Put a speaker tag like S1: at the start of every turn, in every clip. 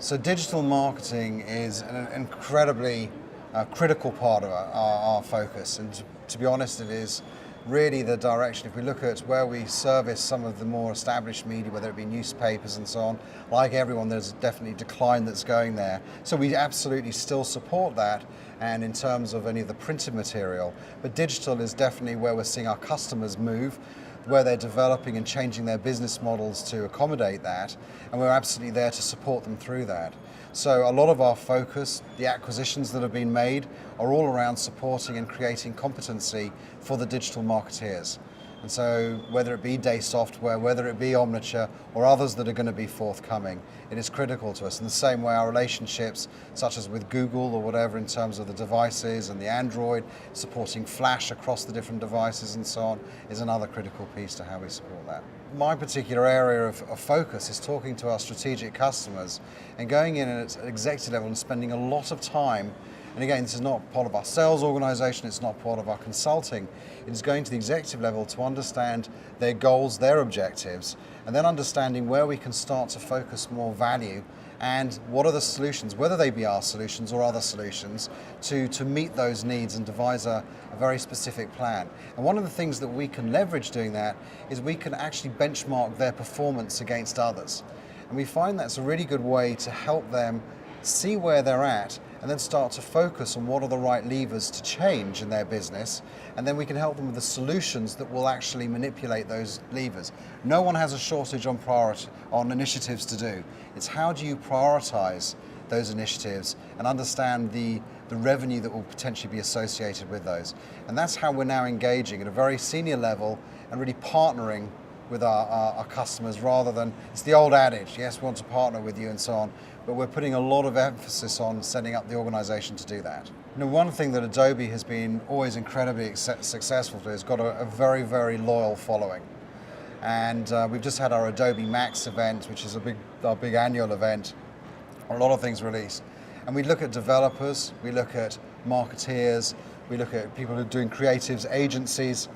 S1: So digital marketing is an incredibly critical part of our focus, and to be honest, it is really the direction. If we look at where we service some of the more established media, whether it be newspapers and so on, like everyone, there's definitely decline that's going there. So we absolutely still support that, and in terms of any of the printed material, but digital is definitely where we're seeing our customers move, where they're developing and changing their business models to accommodate that, and we're absolutely there to support them through that. So a lot of our focus, the acquisitions that have been made, are all around supporting and creating competency for the digital marketeers. And so whether it be Day Software, whether it be Omniture, or others that are going to be forthcoming, it is critical to us. In the same way, our relationships, such as with Google or whatever, in terms of the devices and the Android, supporting Flash across the different devices and so on, is another critical piece to how we support that. My particular area of focus is talking to our strategic customers and going in at executive level and spending a lot of time. And again, this is not part of our sales organization, it's not part of our consulting. It is going to the executive level to understand their goals, their objectives, and then understanding where we can start to focus more value and what are the solutions, whether they be our solutions or other solutions, to meet those needs and devise a very specific plan. And one of the things that we can leverage doing that is we can actually benchmark their performance against others. And we find that's a really good way to help them see where they're at and then start to focus on what are the right levers to change in their business, and then we can help them with the solutions that will actually manipulate those levers. No one has a shortage on initiatives to do. It's how do you prioritize those initiatives and understand the revenue that will potentially be associated with those. And that's how we're now engaging at a very senior level and really partnering with our customers, rather than, it's the old adage, yes, we want to partner with you and so on, but we're putting a lot of emphasis on setting up the organization to do that. You know, one thing that Adobe has been always incredibly successful to is got a very, very loyal following. And we've just had our Adobe Max event, which is our big annual event, a lot of things released. And we look at developers, we look at marketeers, we look at people who are doing creatives, agencies,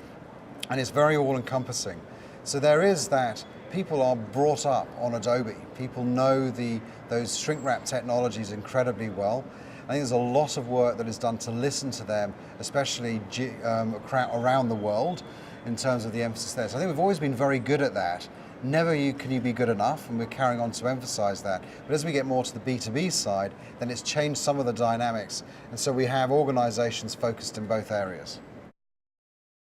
S1: and it's very all-encompassing. So there is that people are brought up on Adobe. People know those shrink wrap technologies incredibly well. I think there's a lot of work that is done to listen to them, especially around the world, in terms of the emphasis there. So I think we've always been very good at that. Never can you be good enough, and we're carrying on to emphasize that. But as we get more to the B2B side, then it's changed some of the dynamics. And so we have organizations focused in both areas.